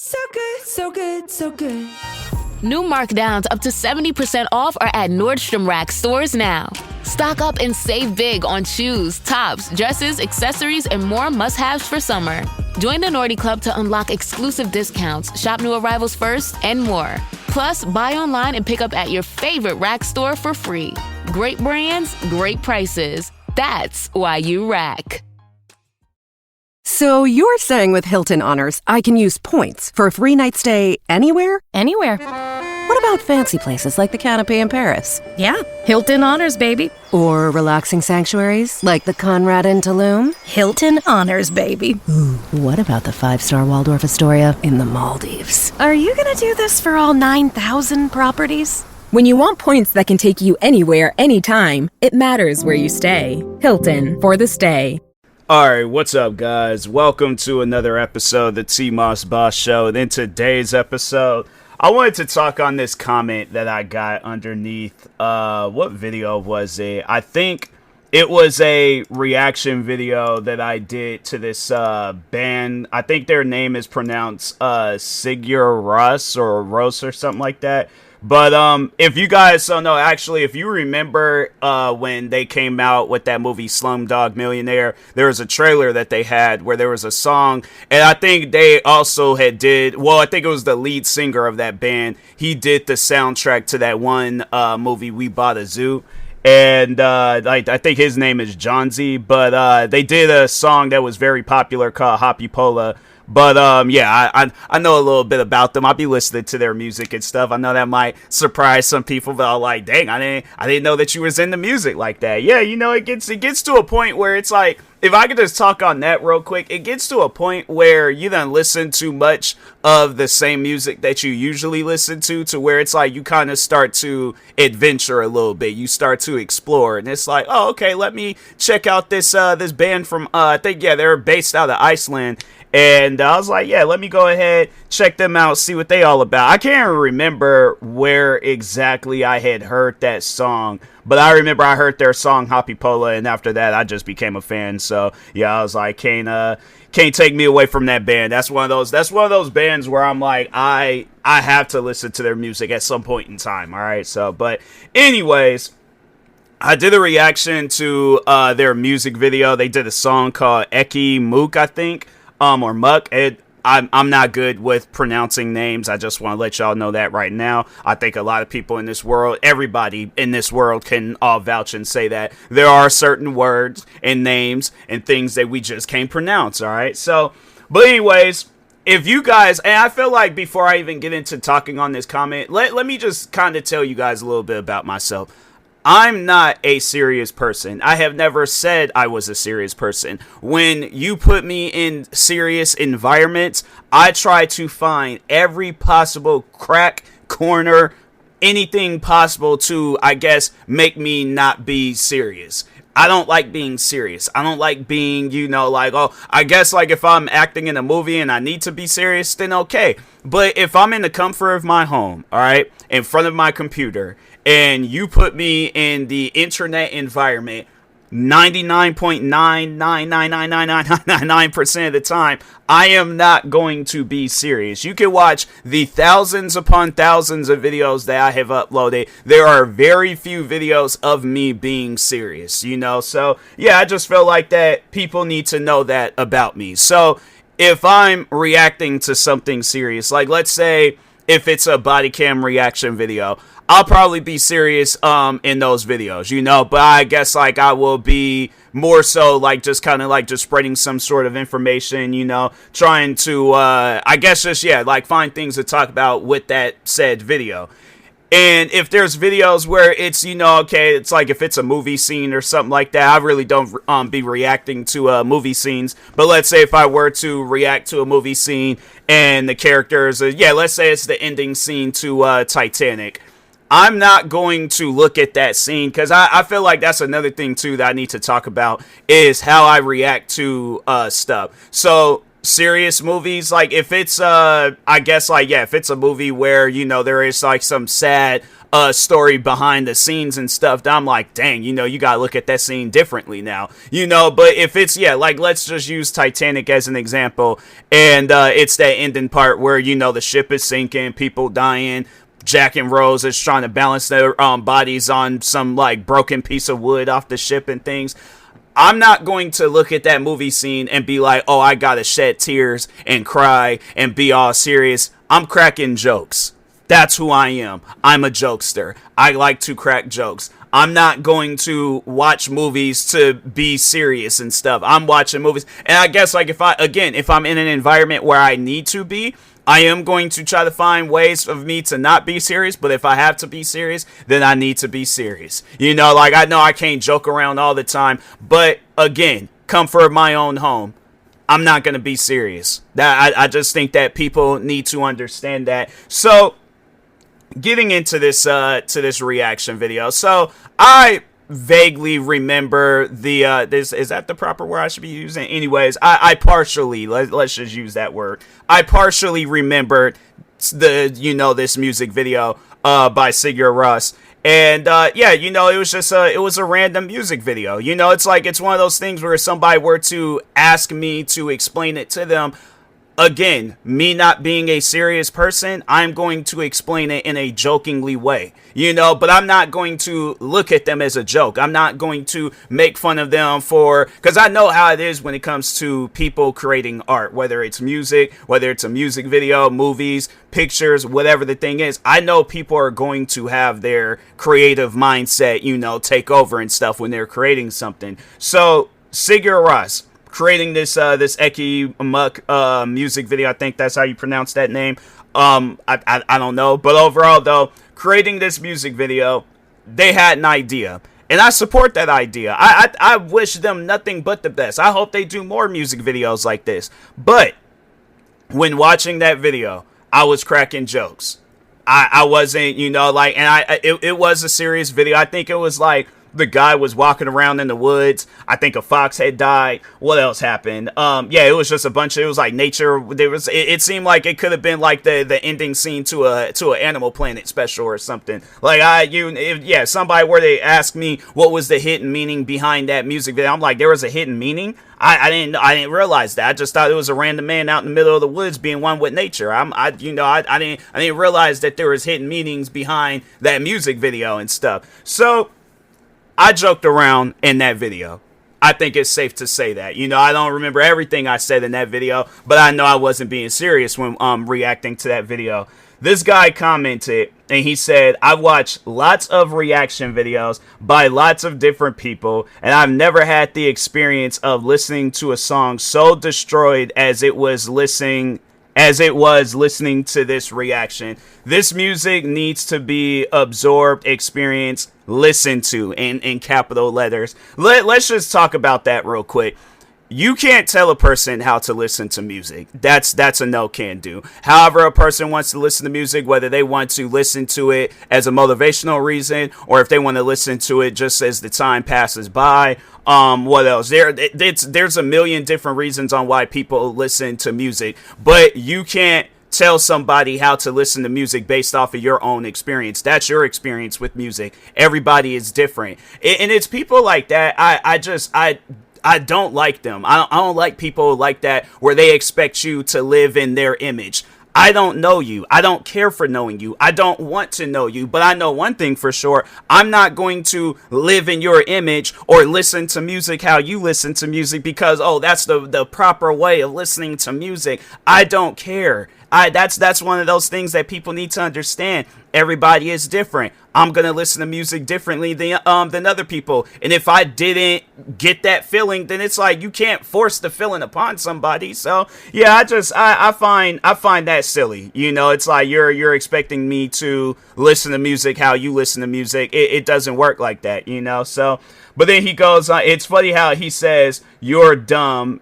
So good, so good, so good. New markdowns up to 70% off are at Nordstrom Rack stores now. Stock up and save big on shoes, tops, dresses, accessories, and more must-haves for summer. Join the Nordy Club to unlock exclusive discounts, shop new arrivals first, and more. Plus, buy online and pick up at your favorite Rack store for free. Great brands, great prices. That's why you Rack. So you're saying with Hilton Honors, I can use points for a free night stay anywhere? Anywhere. What about fancy places like the Canopy in Paris? Yeah, Hilton Honors, baby. Or relaxing sanctuaries like the Conrad in Tulum? Hilton Honors, baby. Ooh, what about the 5-star Waldorf Astoria in the Maldives? Are you gonna do this for all 9,000 properties? When you want points that can take you anywhere, anytime, it matters where you stay. Hilton, for the stay. Alright, what's up guys? Welcome to another episode of the TMossBoss Show. And in today's episode, I wanted to talk on this comment that I got underneath, what video was it? I think it was a reaction video that I did to this band. I think their name is pronounced Sigur or something like that. But if you guys don't know, actually, if you remember when they came out with that movie Slumdog Millionaire, there was a trailer that they had where there was a song, and I think they also I think it was the lead singer of that band. He did the soundtrack to that one movie, We Bought a Zoo. And I think his name is John Z, but they did a song that was very popular called Hoppy Pola. But yeah, I know a little bit about them. I'll be listening to their music and stuff. I know that might surprise some people, but I'm like, dang, I didn't know that you was into music like that. Yeah, you know, it gets to a point where it's like, if I could just talk on that real quick, it gets to a point where you done listen too much of the same music that you usually listen to where it's like you kind of start to adventure a little bit. You start to explore, and it's like, oh, okay, let me check out this band from I think, yeah, they're based out of Iceland. And I was like, yeah, let me go ahead, check them out, see what they all about. I can't remember where exactly I had heard that song, but I remember I heard their song Hoppy Pola, and after that, I just became a fan. So yeah, I was like, can't take me away from that band. That's one of those bands where I'm like, I have to listen to their music at some point in time. All right, so but anyways, I did a reaction to their music video. They did a song called Eki Mook, I think. Or Muck. I'm not good with pronouncing names. I just want to let y'all know that right now. I think a lot of people in this world, everybody in this world can all vouch and say that there are certain words and names and things that we just can't pronounce, all right? So, but anyways, if you guys, and I feel like before I even get into talking on this comment, let me just kind of tell you guys a little bit about myself. I'm not a serious person. I have never said I was a serious person. When you put me in serious environments, I try to find every possible crack, corner, anything possible to, I guess, make me not be serious. I don't like being serious. I don't like being, like, oh, I guess, like, if I'm acting in a movie and I need to be serious, then okay. But if I'm in the comfort of my home, all right, in front of my computer, and you put me in the internet environment 99.9999999% of the time, I am not going to be serious. You can watch the thousands upon thousands of videos that I have uploaded. There are very few videos of me being serious, So, yeah, I just feel like that people need to know that about me. So, if I'm reacting to something serious, like let's say if it's a body cam reaction video, I'll probably be serious in those videos, but I guess like I will be more so like just kind of like just spreading some sort of information, trying to I guess just like find things to talk about with that said video. And if there's videos where it's, okay, it's like if it's a movie scene or something like that, I really don't be reacting to movie scenes. But let's say if I were to react to a movie scene and the characters, let's say it's the ending scene to Titanic. I'm not going to look at that scene because I feel like that's another thing, too, that I need to talk about is how I react to stuff. So serious movies, like if it's, I guess, like, yeah, if it's a movie where, there is like some sad story behind the scenes and stuff, that I'm like, dang, you know, you gotta look at that scene differently now, you know. But if it's, yeah, like, let's just use Titanic as an example, and it's that ending part where, you know, the ship is sinking, people dying, Jack and Rose is trying to balance their bodies on some, like, broken piece of wood off the ship and things. I'm not going to look at that movie scene and be like, oh, I gotta shed tears and cry and be all serious. I'm cracking jokes. That's who I am. I'm a jokester. I like to crack jokes. I'm not going to watch movies to be serious and stuff. I'm watching movies. And I guess, like, if I'm in an environment where I need to be, I am going to try to find ways of me to not be serious, but if I have to be serious, then I need to be serious. You know, like, I know I can't joke around all the time, but again, comfort of my own home, I'm not going to be serious. I just think that people need to understand that. So, getting into this reaction video. So, I vaguely remember the this is that the proper word I should be using? Anyways, I partially, let's just use that word. I partially remembered this music video by Sigur. And yeah, you know, it was just it was a random music video. You know, it's like, it's one of those things where if somebody were to ask me to explain it to them, again, me not being a serious person, I'm going to explain it in a jokingly way, you know, but I'm not going to look at them as a joke. I'm not going to make fun of them because I know how it is when it comes to people creating art, whether it's music, whether it's a music video, movies, pictures, whatever the thing is. I know people are going to have their creative mindset, you know, take over and stuff when they're creating something. So, Sigur creating this Eki Muck music video. I think that's how you pronounce that name. I don't know. But overall, though, creating this music video, they had an idea. And I support that idea. I wish them nothing but the best. I hope they do more music videos like this. But when watching that video, I was cracking jokes. I wasn't, you know, like, and it was a serious video. I think it was like, the guy was walking around in the woods. I think a fox had died. What else happened? Yeah, it was just a bunch of, it was like nature. It seemed like it could have been like the ending scene to an Animal Planet special or something. Like, somebody were to ask me what was the hidden meaning behind that music video, I'm like, there was a hidden meaning? I didn't realize that. I just thought it was a random man out in the middle of the woods being one with nature. I didn't realize that there was hidden meanings behind that music video and stuff. So, I joked around in that video. I think it's safe to say that. You know, I don't remember everything I said in that video, but I know I wasn't being serious when reacting to that video. This guy commented, and he said, I've watched lots of reaction videos by lots of different people, and I've never had the experience of listening to a song so destroyed as it was listening to this reaction. This music needs to be absorbed, experienced, listened to in capital letters. Let's just talk about that real quick. You can't tell a person how to listen to music. That's a no can do. However a person wants to listen to music, whether they want to listen to it as a motivational reason, or if they want to listen to it just as the time passes by. What else? There's a million different reasons on why people listen to music, but you can't tell somebody how to listen to music based off of your own experience. That's your experience with music. Everybody is different. And it's people like that. I don't like them. I don't like people like that where they expect you to live in their image. I don't know you. I don't care for knowing you. I don't want to know you. But I know one thing for sure. I'm not going to live in your image or listen to music how you listen to music because, oh, that's the proper way of listening to music. I don't care. That's one of those things that people need to understand. Everybody is different. I'm gonna listen to music differently than other people, and if I didn't get that feeling, then it's like you can't force the feeling upon somebody. So yeah, I find that silly. You know, it's like you're expecting me to listen to music how you listen to music. It doesn't work like that, you know. So, but then he goes on. It's funny how he says you're dumb.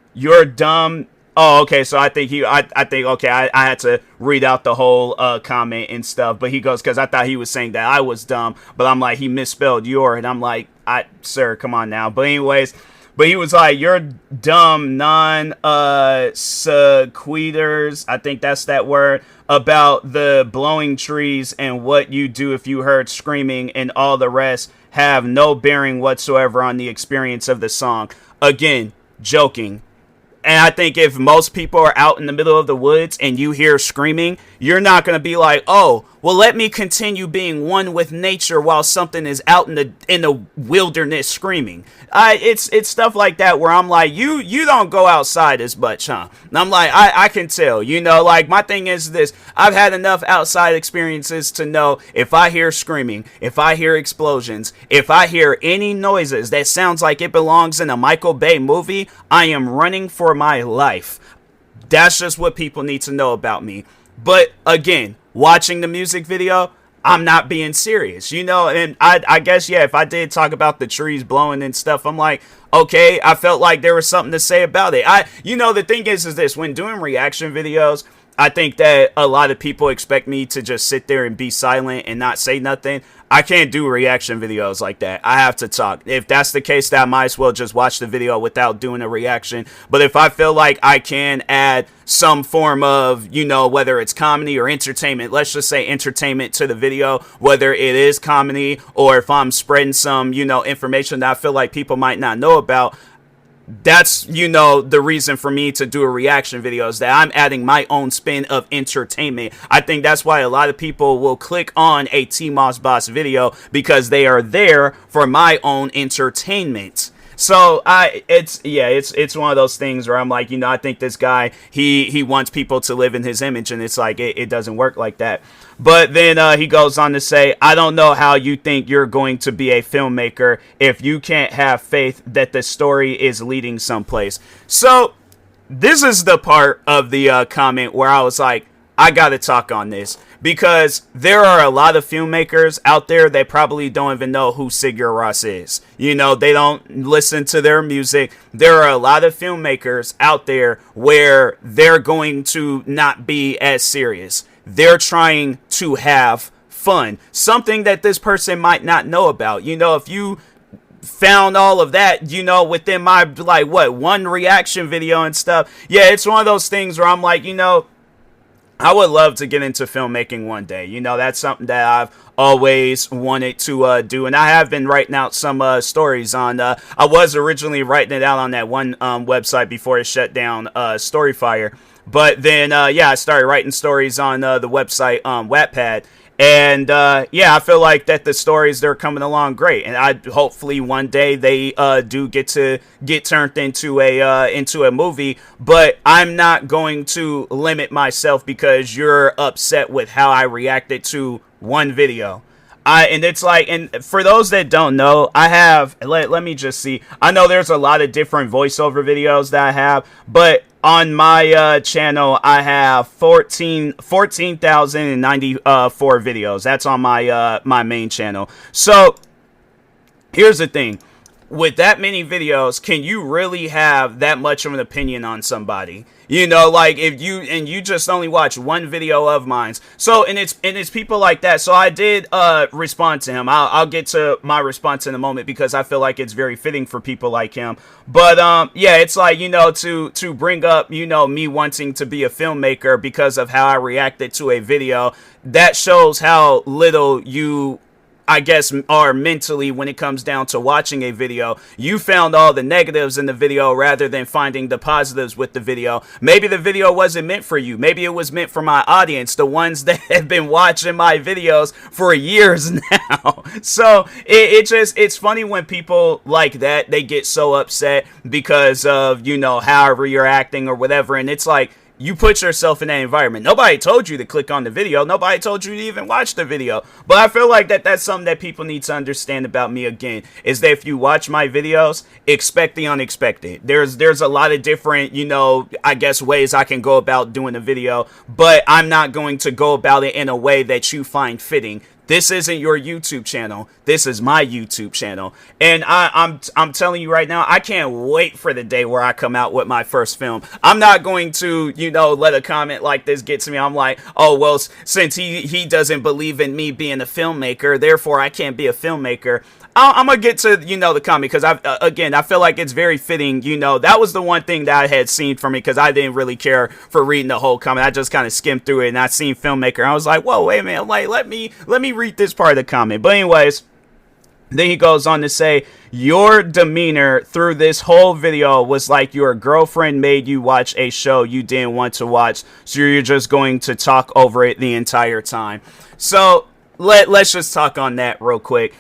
Oh, okay. So I think I had to read out the whole comment and stuff. But he goes, because I thought he was saying that I was dumb, but I'm like, he misspelled your, and I'm like, sir, come on now. But anyways, But he was like, you're dumb non-sequiturs, I think that's that word, about the blowing trees and what you do if you heard screaming, and all the rest have no bearing whatsoever on the experience of the song. Again, joking. And I think if most people are out in the middle of the woods and you hear screaming, you're not going to be like, oh, well, let me continue being one with nature while something is out in the wilderness screaming. It's stuff like that where I'm like, you don't go outside as much, huh? And I'm like, I can tell, like my thing is this. I've had enough outside experiences to know if I hear screaming, if I hear explosions, if I hear any noises that sounds like it belongs in a Michael Bay movie, I am running for my life. That's just what people need to know about me. But again, watching the music video, I'm not being serious, and I guess, yeah, if I did talk about the trees blowing and stuff, I'm like, okay, I felt like there was something to say about it. The thing is this, when doing reaction videos, I think that a lot of people expect me to just sit there and be silent and not say nothing. I can't do reaction videos like that. I have to talk. If that's the case, then I might as well just watch the video without doing a reaction. But if I feel like I can add some form of, whether it's comedy or entertainment, let's just say entertainment to the video, whether it is comedy or if I'm spreading some, information that I feel like people might not know about, that's, the reason for me to do a reaction video, is that I'm adding my own spin of entertainment. I think that's why a lot of people will click on a TMossBoss video, because they are there for my own entertainment. So it's one of those things where I'm like, I think this guy, he wants people to live in his image, and it's like, it doesn't work like that. But then he goes on to say, I don't know how you think you're going to be a filmmaker if you can't have faith that the story is leading someplace. So this is the part of the comment where I was like, I got to talk on this, because there are a lot of filmmakers out there that probably don't even know who Sigur Rós is. They don't listen to their music. There are a lot of filmmakers out there where they're going to not be as serious. They're trying to have fun, something that this person might not know about. If you found all of that, within my, one reaction video and stuff. Yeah, it's one of those things where I'm like, I would love to get into filmmaking one day. That's something that I've always wanted to do. And I have been writing out some stories on, I was originally writing it out on that one website before it shut down, Storyfire. But then, I started writing stories on the website Wattpad. And I feel like that the stories, they're coming along great, and I hopefully one day they do get turned into a movie. But I'm not going to limit myself because you're upset with how I reacted to one video. And it's like, and for those that don't know, I have, let me just see. I know there's a lot of different voiceover videos that I have, but on my channel, I have 14,094 videos. That's on my my main channel. So here's the thing. With that many videos, can you really have that much of an opinion on somebody? If you just only watch one video of mine. So, and it's people like that. So I did respond to him. I'll get to my response in a moment, because I feel like it's very fitting for people like him. But it's like, to bring up, me wanting to be a filmmaker because of how I reacted to a video, that shows how little you, I guess, are mentally when it comes down to watching a video. You found all the negatives in the video rather than finding the positives with the video. Maybe the video wasn't meant for you. Maybe it was meant for my audience, the ones that have been watching my videos for years now. So it's funny when people like that, they get so upset because of, however you're acting or whatever. And it's like, you put yourself in that environment. Nobody told you to click on the video. Nobody told you to even watch the video. But I feel like that's something that people need to understand about me again, is that if you watch my videos, expect the unexpected. There's a lot of different, I guess, ways I can go about doing a video, but I'm not going to go about it in a way that you find fitting. This isn't your YouTube channel. This is my YouTube channel. And I'm telling you right now, I can't wait for the day where I come out with my first film. I'm not going to, let a comment like this get to me. I'm like, oh, well, since he doesn't believe in me being a filmmaker, therefore I can't be a filmmaker. I'm going to get to, the comment because I feel like it's very fitting. That was the one thing that I had seen from me because I didn't really care for reading the whole comment. I just kind of skimmed through it and I seen filmmaker. I was like, whoa, wait a minute. Like, let me read this part of the comment. But anyways, then he goes on to say, your demeanor through this whole video was like your girlfriend made you watch a show you didn't want to watch. So you're just going to talk over it the entire time. So let's just talk on that real quick.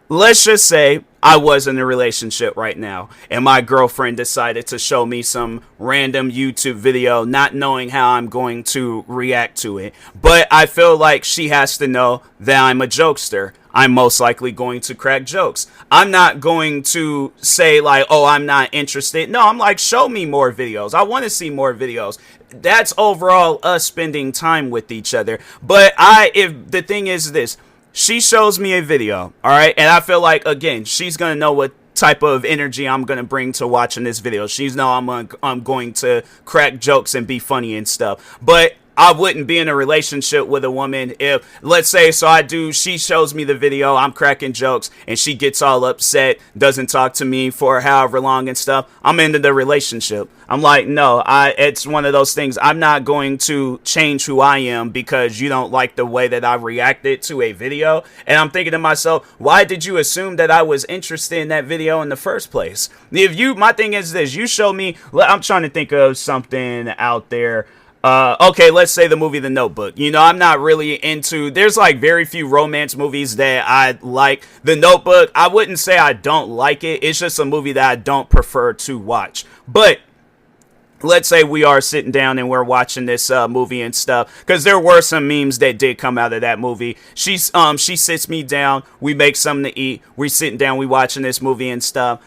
Let's just say I was in a relationship right now and my girlfriend decided to show me some random YouTube video, not knowing how I'm going to react to it. But I feel like she has to know that I'm a jokester. I'm most likely going to crack jokes. I'm not going to say like, oh, I'm not interested. No, I'm like, show me more videos. I want to see more videos. That's overall us spending time with each other. But if the thing is this, she shows me a video, all right? And I feel like, again, she's going to know what type of energy I'm going to bring to watching this video. She's know I'm going to crack jokes and be funny and stuff. But I wouldn't be in a relationship with a woman if, let's say, she shows me the video, I'm cracking jokes, and she gets all upset, doesn't talk to me for however long and stuff. I'm into the relationship. I'm like, no, it's one of those things. I'm not going to change who I am because you don't like the way that I reacted to a video. And I'm thinking to myself, why did you assume that I was interested in that video in the first place? My thing is this, you show me, I'm trying to think of something out there. Okay, let's say the movie The Notebook. I'm not really into, there's like very few romance movies that I like. The Notebook, I wouldn't say I don't like it. It's just a movie that I don't prefer to watch. But let's say we are sitting down and we're watching this movie and stuff, because there were some memes that did come out of that movie. She sits me down, we make something to eat, we're sitting down, we watching this movie and stuff.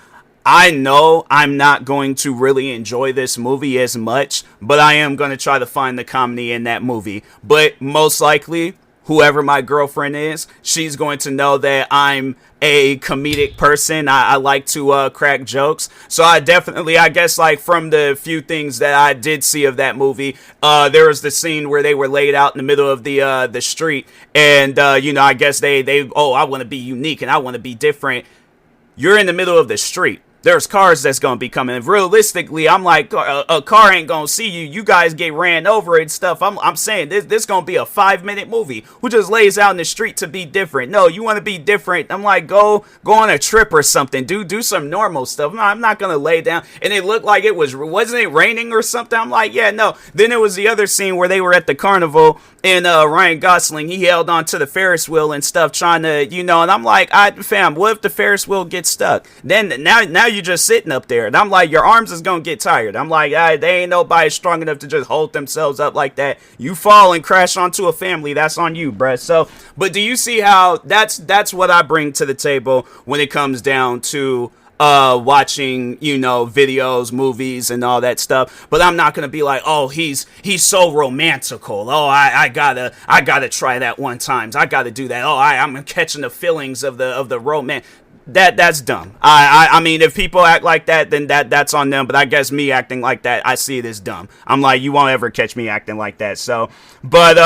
I know I'm not going to really enjoy this movie as much, but I am going to try to find the comedy in that movie. But most likely, whoever my girlfriend is, she's going to know that I'm a comedic person. I like to crack jokes. So I guess like from the few things that I did see of that movie, there was the scene where they were laid out in the middle of the street. And, I guess I want to be unique and I want to be different. You're in the middle of the street. There's cars that's going to be coming. Realistically, I'm like, a car ain't going to see you. You guys get ran over and stuff. I'm saying this going to be a 5-minute movie. Who just lays out in the street to be different? No, you want to be different. I'm like, go on a trip or something. Do some normal stuff. No, I'm not going to lay down. And it looked like wasn't it raining or something? I'm like, yeah, no. Then there was the other scene where they were at the carnival and Ryan Gosling, he held on to the Ferris wheel and stuff trying to, and I'm like, fam, what if the Ferris wheel gets stuck? Then now you're just sitting up there. And I'm like, your arms is going to get tired. I'm like, they ain't nobody strong enough to just hold themselves up like that. You fall and crash onto a family, that's on you, bruh. So, but do you see how that's what I bring to the table when it comes down to watching, videos, movies and all that stuff. But I'm not going to be like, oh, he's so romantical. Oh, I gotta try that one time. I gotta do that. Oh, I'm catching the feelings of the romance. That's dumb. I mean, if people act like that, then that's on them. But I guess me acting like that, I see it as dumb. I'm like, you won't ever catch me acting like that. So, but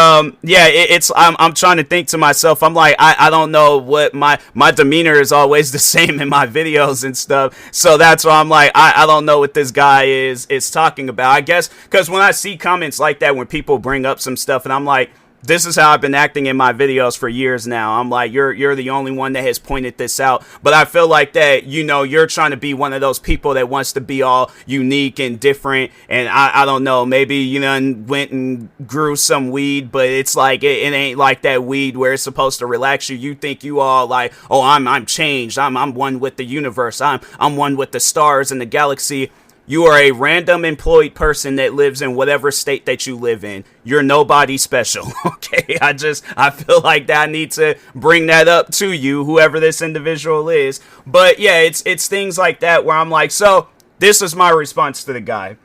yeah, I'm trying to think to myself. I'm like, I don't know what my demeanor is always the same in my videos and stuff. So that's why I'm like, I don't know what this guy is talking about. I guess because when I see comments like that, when people bring up some stuff, and I'm like, this is how I've been acting in my videos for years now. I'm like, you're the only one that has pointed this out. But I feel like that, you're trying to be one of those people that wants to be all unique and different. And I don't know, maybe, went and grew some weed, but it's like, it ain't like that weed where it's supposed to relax you. You think you all like, oh, I'm changed. I'm one with the universe. I'm one with the stars and the galaxy. You are a random employed person that lives in whatever state that you live in. You're nobody special, okay? I feel like that I need to bring that up to you, whoever this individual is. But yeah, it's things like that where I'm like, so this is my response to the guy,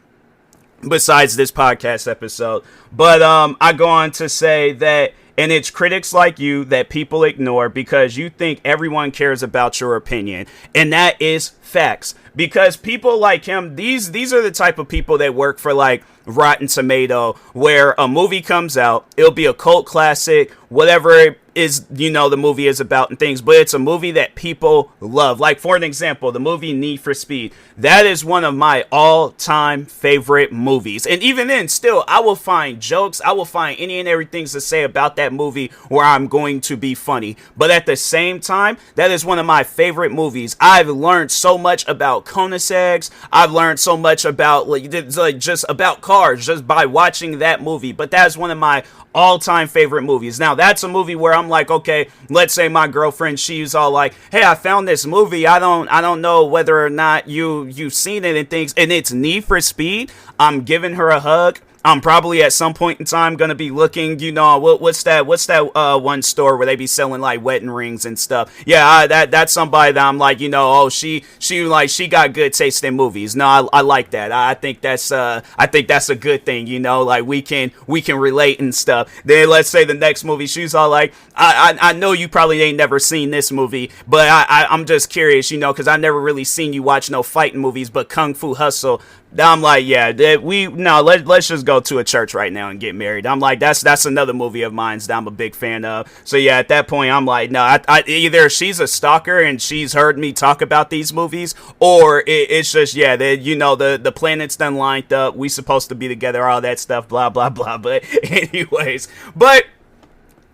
besides this podcast episode. But I go on to say that and it's critics like you that people ignore because you think everyone cares about your opinion. And that is facts. Because people like him, these are the type of people that work for like Rotten Tomato, where a movie comes out, it'll be a cult classic, whatever it is, you know, the movie is about and things, but it's a movie that people love. Like, for an example, the movie Need for Speed. That is one of my all-time favorite movies. And even then, still, I will find jokes, I will find any and everything to say about that movie where I'm going to be funny. But at the same time, that is one of my favorite movies. I've learned so much about Koenigseggs. I've learned so much about like just about cars just by watching that movie. But that's one of my all-time favorite movies. Now, that's a movie where I'm like, okay, let's say my girlfriend, she's all like, hey, I found this movie. I don't know whether or not you've seen it and things, and it's Need for Speed. I'm giving her a hug. I'm probably at some point in time gonna be looking, you know, what's that one store where they be selling like wedding rings and stuff. Yeah, that's somebody that I'm like, you know, oh, she got good taste in movies. No, I like that. I think that's a good thing, you know, like we can relate and stuff. Then let's say the next movie, she's all like, I know you probably ain't never seen this movie, but I'm just curious, you know, because I never really seen you watch no fighting movies, but Kung Fu Hustle. I'm like, yeah, let's just go to a church right now and get married. I'm like, that's another movie of mine that I'm a big fan of. So yeah, at that point, I'm like, no, I either she's a stalker and she's heard me talk about these movies, or it's just, yeah, you know, the planets done lined up. We supposed to be together, all that stuff, blah, blah, blah. But anyways,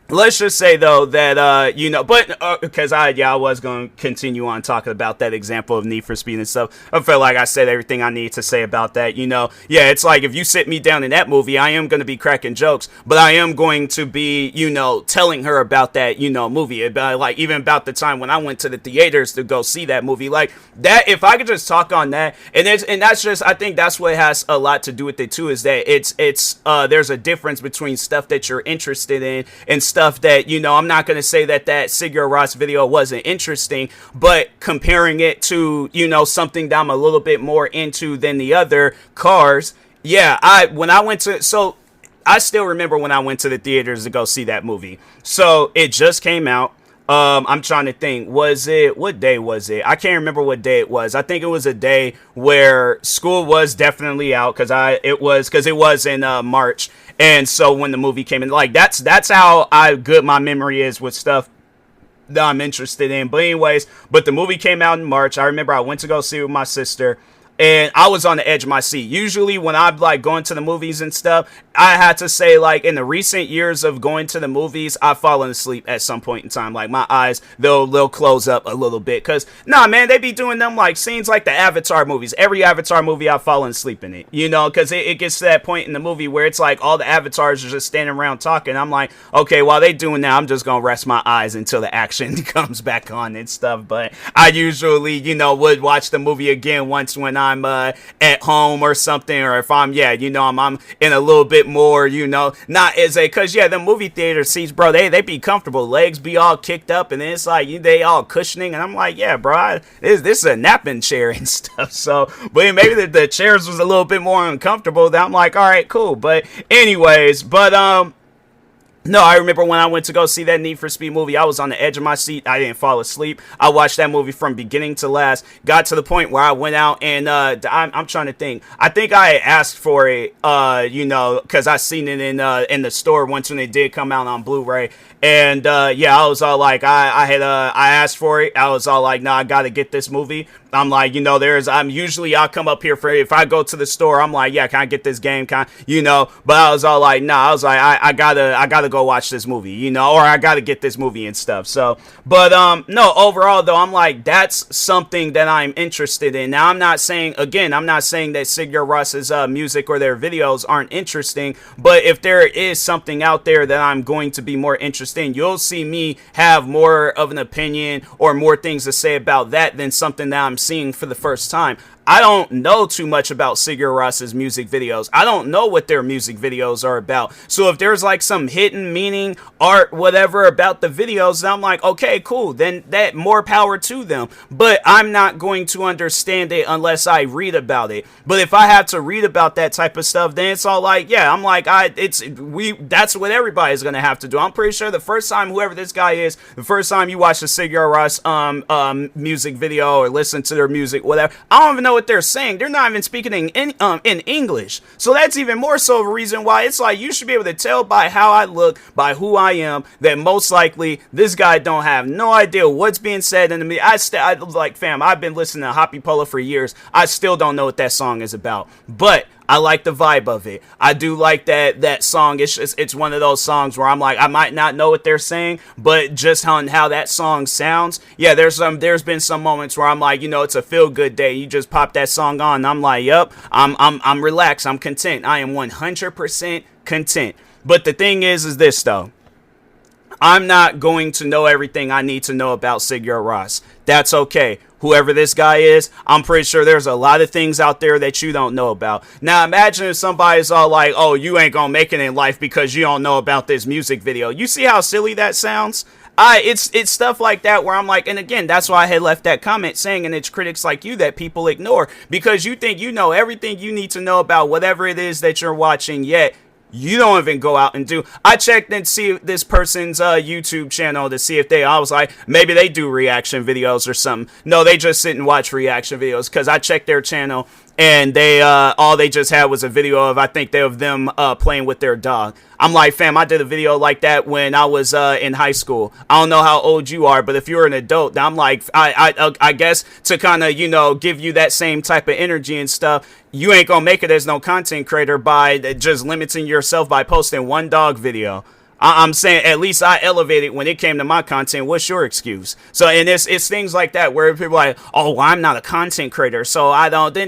let's just say, though, that, you know, but, because I was going to continue on talking about that example of Need for Speed and stuff. I feel like I said everything I need to say about that, you know. Yeah, it's like, if you sit me down in that movie, I am going to be cracking jokes, but I am going to be, you know, telling her about that, you know, movie. About, like, even about the time when I went to the theaters to go see that movie. Like, that, if I could just talk on that, and that's just, I think that's what has a lot to do with it, too, is that there's a difference between stuff that you're interested in and stuff that, you know, I'm not going to say that Sigur Rós video wasn't interesting, but comparing it to, you know, something that I'm a little bit more into than the other cars. Yeah, I still remember when I went to the theaters to go see that movie. So it just came out. I'm trying to think, what day was it? I can't remember what day it was. I think it was a day where school was definitely out, because it was in March. And so when the movie came in, like, that's how good my memory is with stuff that I'm interested in. But anyways, the movie came out in March. I remember I went to go see it with my sister, and I was on the edge of my seat. Usually when I'm like going to the movies and stuff, I had to say, like, in the recent years of going to the movies, I've fallen asleep at some point in time. Like, my eyes, they'll close up a little bit. Because, nah, man, they be doing them, like, scenes like the Avatar movies. Every Avatar movie, I've fallen asleep in it. You know, because it gets to that point in the movie where it's like all the avatars are just standing around talking. I'm like, okay, while they doing that, I'm just going to rest my eyes until the action comes back on and stuff. But I usually, you know, would watch the movie again once when I'm at home or something, or if I'm in a little bit more, you know, not as because the movie theater seats, bro, they be comfortable, legs be all kicked up, and then it's like they all cushioning, and I'm like, yeah, bro, this is a napping chair and stuff. So, but maybe the chairs was a little bit more uncomfortable. That I'm like, all right, cool. But anyways, no, I remember when I went to go see that Need for Speed movie, I was on the edge of my seat. I didn't fall asleep. I watched that movie from beginning to last. Got to the point where I went out and I'm trying to think. I think I asked for it, you know, because I seen it in the store once when it did come out on Blu-ray. And I was all like, I asked for it. I was all like, nah, I gotta get this movie. I'm like, you know, I'll come up here for, if I go to the store, I'm like, yeah, can I get this game? You know, but I was all like, nah, I was like, I gotta go watch this movie, you know, or I gotta get this movie and stuff. So, but, no, overall though, I'm like, that's something that I'm interested in. Now, I'm not saying that Sigur Rós's music or their videos aren't interesting, but if there is something out there that I'm going to be more interested in, you'll see me have more of an opinion or more things to say about that than something that I'm seeing for the first time. I don't know too much about Sigur Ros's music videos. I don't know what their music videos are about. So if there's like some hidden meaning, art, whatever about the videos, then I'm like, okay, cool. Then that more power to them. But I'm not going to understand it unless I read about it. But if I have to read about that type of stuff, then it's all like, yeah, I'm like, that's what everybody's gonna have to do. I'm pretty sure the first time whoever this guy is, the first time you watch the Sigur Rós music video or listen to their music, whatever, I don't even know what they're saying. They're not even speaking in English. So that's even more so of a reason why it's like you should be able to tell by how I look, by who I am, that most likely this guy don't have no idea what's being said into me. I like, fam, I've been listening to Hoppy Polo for years. I still don't know what that song is about, but I like the vibe of it. I do like that song. It's one of those songs where I'm like, I might not know what they're saying, but just on how that song sounds, yeah, there's been some moments where I'm like, you know, it's a feel good day. You just pop that song on, and I'm like, yep, I'm relaxed. I'm content. I am 100% content. But the thing is this though. I'm not going to know everything I need to know about Sigur Rós. That's okay. Whoever this guy is, I'm pretty sure there's a lot of things out there that you don't know about. Now, imagine if somebody's all like, oh, you ain't gonna make it in life because you don't know about this music video. You see how silly that sounds? It's stuff like that where I'm like, and again, that's why I had left that comment saying, and it's critics like you that people ignore because you think you know everything you need to know about whatever it is that you're watching, yet you don't even go out and do. I checked and see this person's YouTube channel to see if I was like, maybe they do reaction videos or something. No, they just sit and watch reaction videos because I checked their channel and they all they just had was a video of, I think they of them playing with their dog. I'm like, fam, I did a video like that when I was in high school. I don't know how old you are, but if you're an adult, I'm like, I guess to kind of, you know, give you that same type of energy and stuff, you ain't gonna make it as no content creator by just limiting yourself by posting one dog video. I'm saying at least I elevated when it came to my content. What's your excuse? So, and it's things like that where people are like, oh, well, I'm not a content creator, so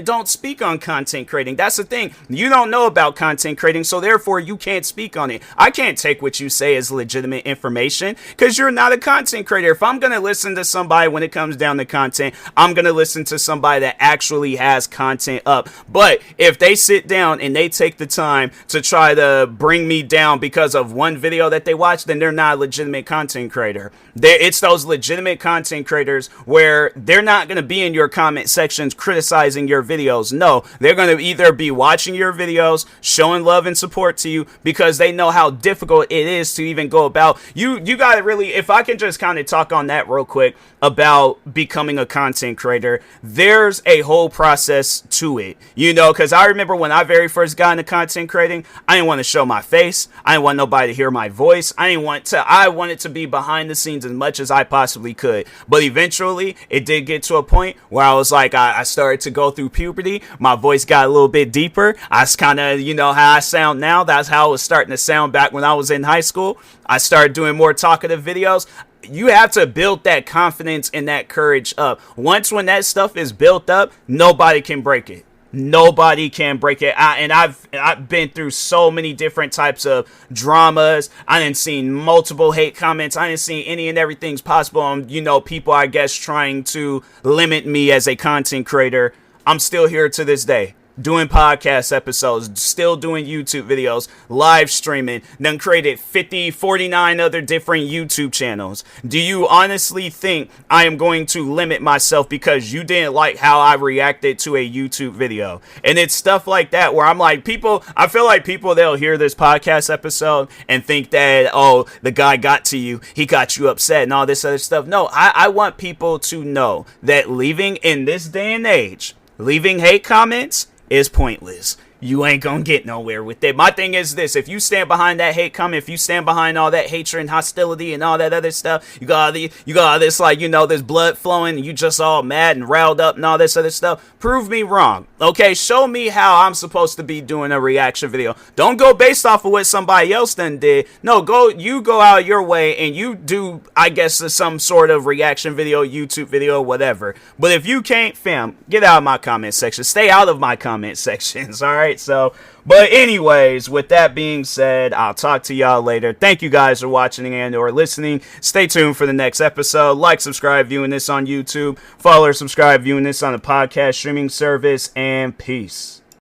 don't speak on content creating. That's the thing. You don't know about content creating, so therefore you can't speak on it. I can't take what you say as legitimate information because you're not a content creator. If I'm going to listen to somebody when it comes down to content, I'm going to listen to somebody that actually has content up. But if they sit down and they take the time to try to bring me down because of one video that they watch, then they're not a legitimate content creator. It's those legitimate content creators where they're not going to be in your comment sections criticizing your videos. No, they're going to either be watching your videos, showing love and support to you because they know how difficult it is to even go about. You got to really, if I can just kind of talk on that real quick about becoming a content creator, there's a whole process to it, you know, because I remember when I very first got into content creating, I didn't want to show my face. I didn't want nobody to hear my voice. I wanted to be behind the scenes as much as I possibly could. But eventually it did get to a point where I was like, I started to go through puberty. My voice got a little bit deeper. I was kind of, you know, how I sound now. That's how I was starting to sound back when I was in high school. I started doing more talkative videos. You have to build that confidence and that courage up. Once when that stuff is built up, nobody can break it. Nobody can break it. I've been through so many different types of dramas. I didn't see multiple hate comments. I didn't see any and everything's possible. You know, people, I guess, trying to limit me as a content creator. I'm still here to this day. Doing podcast episodes, still doing YouTube videos, live streaming, then created 49 other different YouTube channels. Do you honestly think I am going to limit myself because you didn't like how I reacted to a YouTube video? And it's stuff like that where I'm like, I feel like people, they'll hear this podcast episode and think that, oh, the guy got to you, he got you upset and all this other stuff. No, I want people to know that leaving in this day and age, leaving hate comments is pointless. You ain't gonna get nowhere with it. My thing is this: if you stand behind that hate comment, if you stand behind all that hatred and hostility and all that other stuff, you got all this, like, you know, this blood flowing, and you just all mad and riled up and all this other stuff. Prove me wrong, okay? Show me how I'm supposed to be doing a reaction video. Don't go based off of what somebody else done did. No, you go out your way and you do, I guess, some sort of reaction video, YouTube video, whatever. But if you can't, fam, get out of my comment section. Stay out of my comment sections, all right? right? So, but anyways, with that being said, I'll talk to y'all later. Thank you guys for watching and or listening. Stay tuned for the next episode. Like, subscribe, viewing this on YouTube. Follow or subscribe, viewing this on a podcast streaming service. And peace.